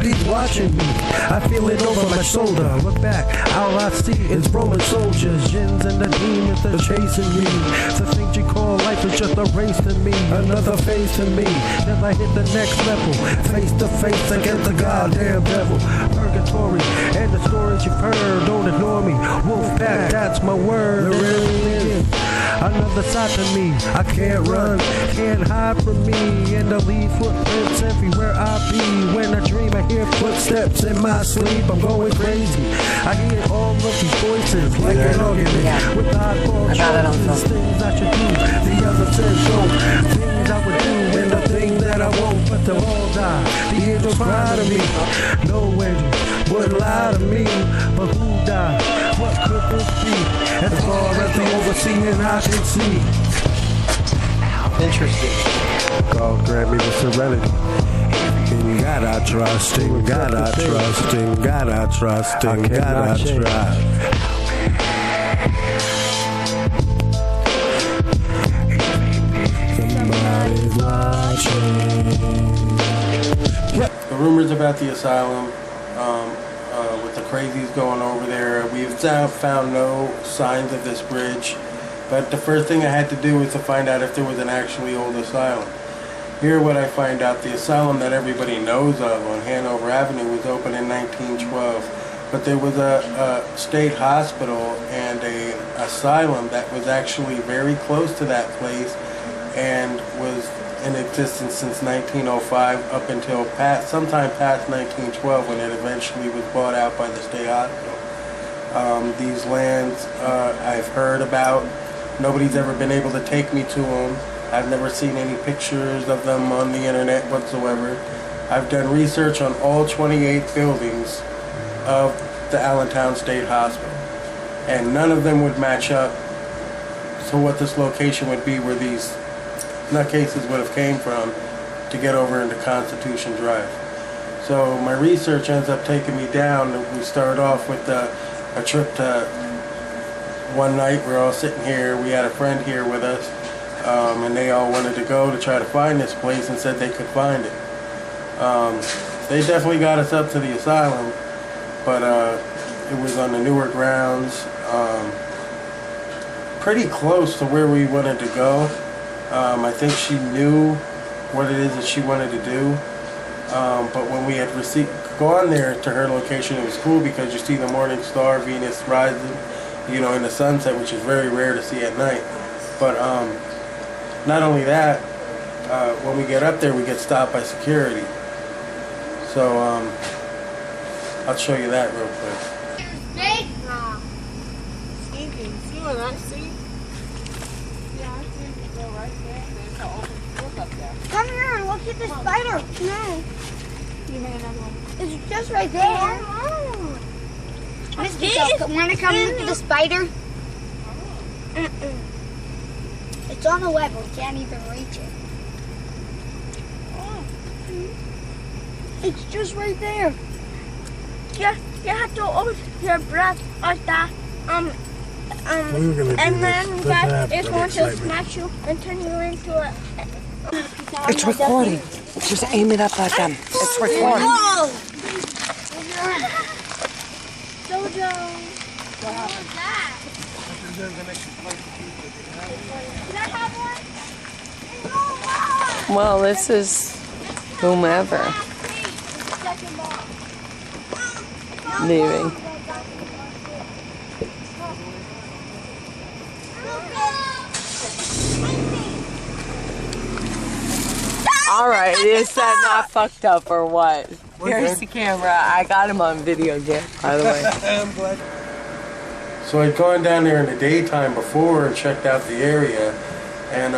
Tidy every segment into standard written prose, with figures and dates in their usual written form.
Somebody's watching me. I feel it over my shoulder. Look back, all I see is Roman soldiers, jinns and the demons that are chasing me. To think you call life is just a race to me, another phase to me. Till I hit the next level, face to face against the goddamn devil. Purgatory and the stories you've heard, don't ignore me. Wolfpack, that's my word. There really is another side to me. I can't run, can't hide from me, and I leave footprints everywhere I be. When I dream, I hear footsteps in my sleep. I'm going crazy. I hear all of these voices like an argument with oddball choices. Things I should do, the other says don't. Things I would do and the things that I won't, but they'll all die. The angels cry to me. No angel would lie to me, but who died? What could this be? As far as the overseeing I can see. Interesting. God grant me the serenity. In God I trust, in God I trust, in God I trust, in God I trust. Somebody's watching. The rumors about the asylum, with the crazies going over there, we've found no signs of this bridge. But the first thing I had to do was to find out if there was an actually old asylum. Here what I find out, the asylum that everybody knows of on Hanover Avenue was opened in 1912. But there was a state hospital and an asylum that was actually very close to that place and was in existence since 1905 up until sometime past 1912 when it eventually was bought out by the state hospital. These lands I've heard about. Nobody's ever been able to take me to them. I've never seen any pictures of them on the internet whatsoever. I've done research on all 28 buildings of the Allentown State Hospital, and none of them would match up to what this location would be where these nutcases would have came from to get over into Constitution Drive. So my research ends up taking me down. We start off with a trip to one night. We're all sitting here. We had a friend here with us, and they all wanted to go to try to find this place and said they could find it. They definitely got us up to the asylum, but it was on the newer grounds, pretty close to where we wanted to go. I think she knew what it is that she wanted to do, but when we had gone there to her location, it was cool because you see the morning star, Venus rising, you know, in the sunset, which is very rare to see at night. But not only that, when we get up there, we get stopped by security. So I'll show you that real quick. See what I see? Yeah, I see it go right there. There's an open book up there. Come here and look at the spider. No. You made another one. It's just right there. Miss Michelle, want to come look at the spider? It's on the web. We can't even reach it. It's just right there. Yeah, you have to hold your breath like that. And then that is going to smash you and turn you into a... It's recording. Just aim it up at them. It's recording. Whoa! Jojo. What was that? Can I have one? Well, this is whomever leaving. Alright, is that not fucked up or what? Here's the camera. I got him on video again, by the way. I'm glad. So I'd gone down there in the daytime before and checked out the area, and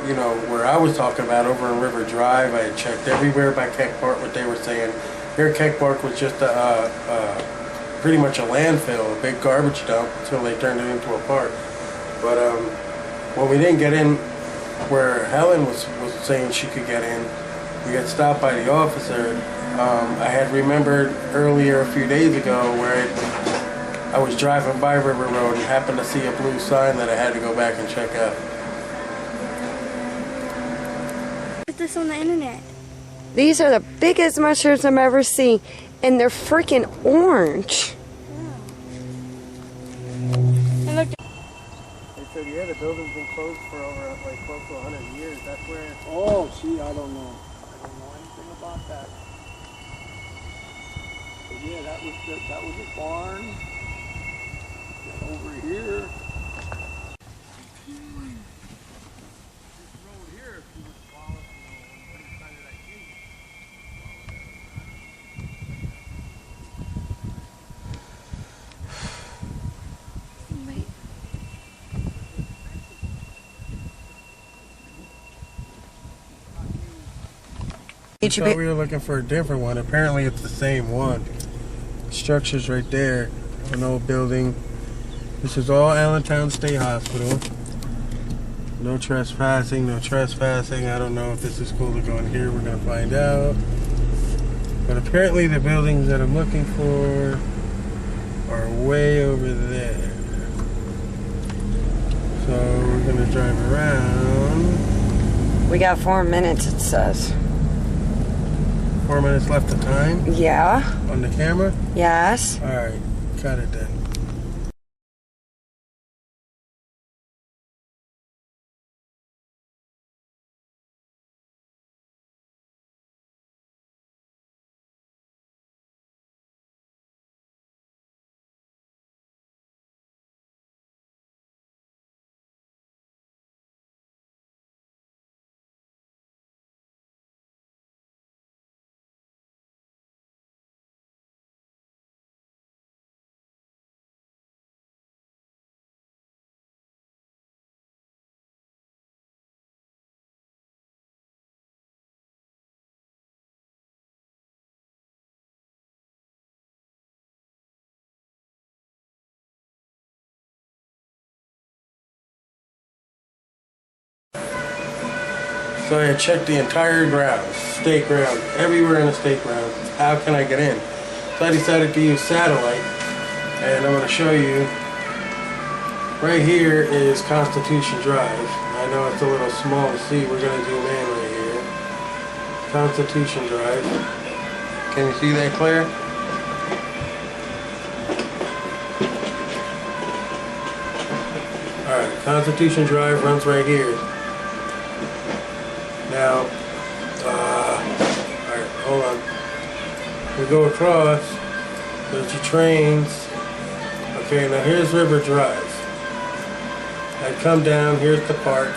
you know, where I was talking about over in River Drive, I had checked everywhere by Keck Park what they were saying. Here Keck Park was just pretty much a landfill, a big garbage dump, until they turned it into a park. But when we didn't get in where Helen was saying she could get in, we got stopped by the officer. I had remembered earlier a few days ago where I was driving by River Road and happened to see a blue sign that I had to go back and check out. Put this on the internet. These are the biggest mushrooms I've ever seen, and they're freaking orange. And look, They said, yeah, the building's been closed for over like close to 100 years. That's where. Oh, see, I don't know. I don't know anything about that. But yeah, that was a barn. And over here. This road here, if you would follow, on the side of that gate. I thought we were looking for a different one. Apparently it's the same one. Structure's right there. An old building. This is all Allentown State Hospital. No trespassing, no trespassing. I don't know if this is cool to go in here. We're gonna find out. But apparently the buildings that I'm looking for are way over there. So we're gonna drive around. We got 4 minutes, it says. 4 minutes left of time Yeah. on the camera. Yes. All right, cut it then. So I checked the entire grounds, state ground, everywhere in the state grounds. How can I get in? So I decided to use satellite, and I'm going to show you. Right here is Constitution Drive. I know it's a little small to see. We're going to zoom in right here. Constitution Drive. Can you see that, Claire? All right, Constitution Drive runs right here. Now, alright, hold on. We go across, there's your trains. Okay, now here's River Drive. I come down, here's the park.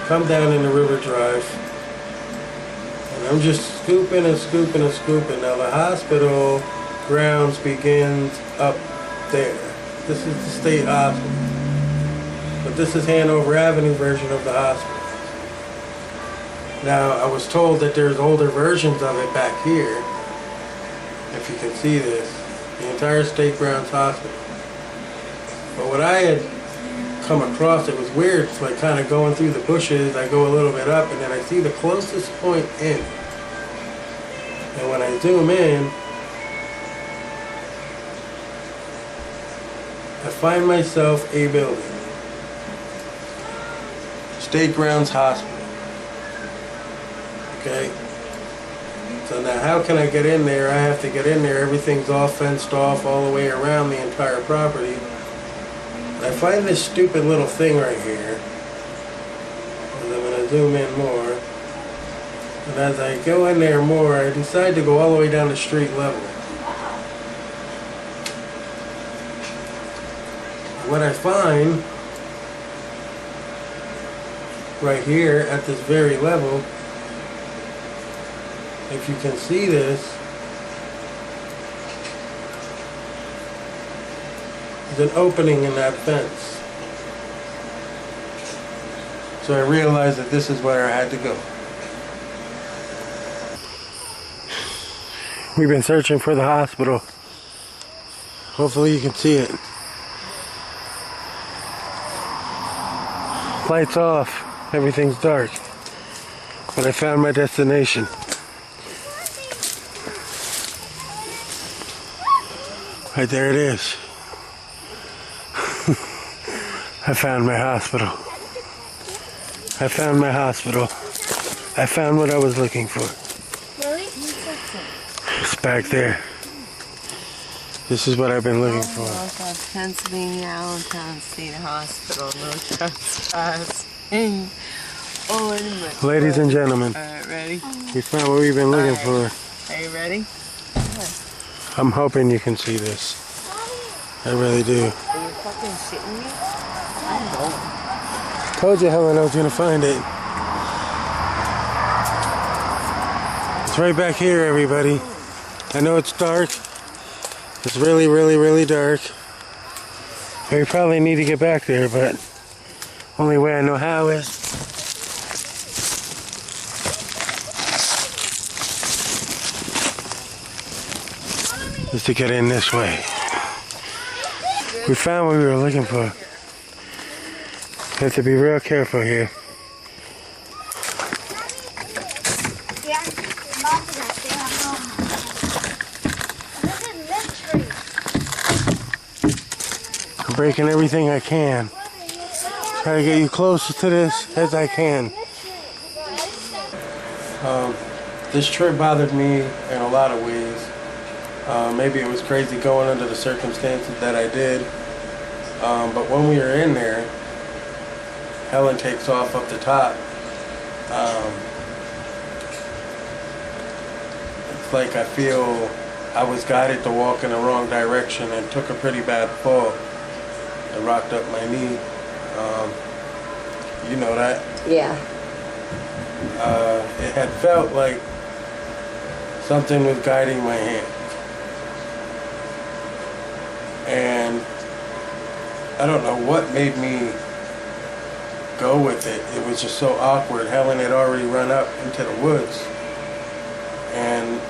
Come down into River Drive. And I'm just scooping and scooping and scooping. Now the hospital grounds begins up there. This is the state hospital. But this is Hanover Avenue version of the hospital. Now, I was told that there's older versions of it back here. If you can see this. The entire State Grounds Hospital. But what I had come across, it was weird. It's like kind of going through the bushes. I go a little bit up and then I see the closest point in. And when I zoom in, I find myself a building. State Grounds Hospital. Okay, so now how can I get in there? I have to get in there. Everything's all fenced off all the way around the entire property. I find this stupid little thing right here. And I'm going to zoom in more. And as I go in there more, I decide to go all the way down to street level. What I find right here at this very level, if you can see this, there's an opening in that fence. So I realized that this is where I had to go. We've been searching for the hospital. Hopefully you can see it. Lights off, everything's dark. But I found my destination. Right there it is. I found my hospital. I found my hospital. I found what I was looking for. It's back there. This is what I've been looking for. North of Pennsylvania, Allentown State Hospital. No trespassing. Oh, wait a minute. Ladies and gentlemen, Alright, ready? we found what we've been looking for. Are you ready? I'm hoping you can see this. I really do. Are you fucking shitting me? I Told you, Helen, I was gonna find it. It's right back here, everybody. I know it's dark. It's really, really, really dark. We probably need to get back there, but only way I know how is to get in this way. We found what we were looking for. You have to be real careful here. I'm breaking everything I can. Try to get you close to this as I can. This trip bothered me in a lot of ways. Maybe it was crazy going under the circumstances that I did. But when we were in there, Helen takes off up the top. It's like I feel I was guided to walk in the wrong direction and took a pretty bad fall. I rocked up my knee. You know that? Yeah. It had felt like something was guiding my hand. And I don't know what made me go with it. It was just so awkward. Helen had already run up into the woods. And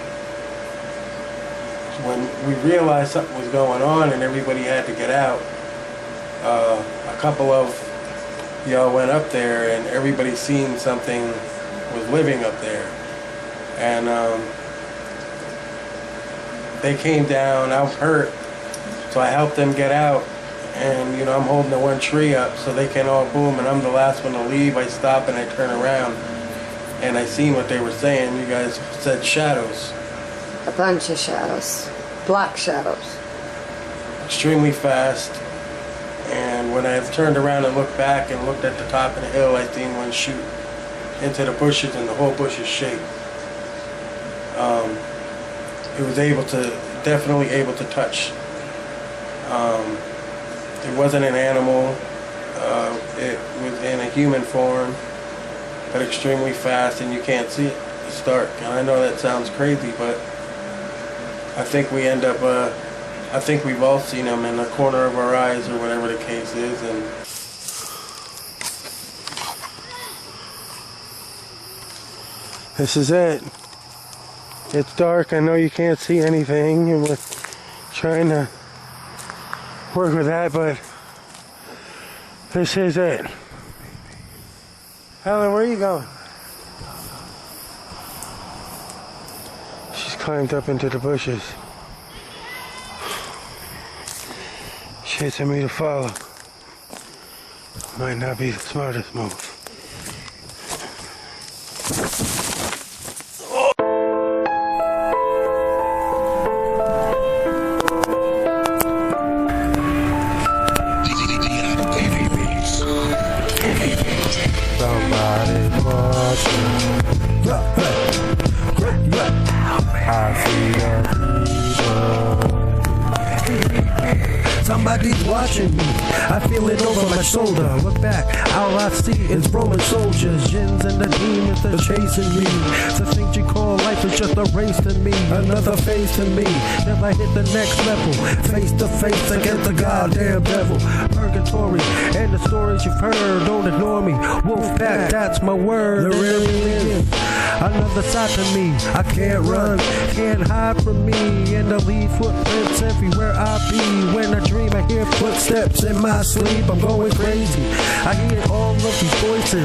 when we realized something was going on and everybody had to get out, a couple of y'all went up there and everybody seen something was living up there. And they came down, I was hurt, so I helped them get out. And, you know, I'm holding the one tree up so they can all boom, and I'm the last one to leave. I stop and I turn around, and I seen what they were saying. You guys said shadows. A bunch of shadows. Black shadows. Extremely fast. And when I turned around and looked back and looked at the top of the hill, I seen one shoot into the bushes, and the whole bush is shake. It was definitely able to touch. It wasn't an animal. It was in a human form, but extremely fast, and you can't see it. It's dark. And I know that sounds crazy, but I think we end up. I think we've all seen them in the corner of our eyes, or whatever the case is, and. This is it. It's dark. I know you can't see anything, and we're trying to work with that, but this is it. Helen, where are you going? She's climbed up into the bushes. Chasing me to follow. Might not be the smartest move. Somebody's watching. I see Somebody's watching me. I feel it over my shoulder. Look back, all I see is Roman soldiers, jinns and the demons that are chasing me. To think you call life is just a race to me, another phase to me. Till I hit the next level, face to face against the goddamn devil. Purgatory and the stories you've heard, don't ignore me. Wolfpack, that's my word. The real is another side to me. I can't run, can't hide from me, and I leave footprints everywhere I be. When I dream, I hear footsteps in my sleep. I'm going crazy. I hear all of these voices.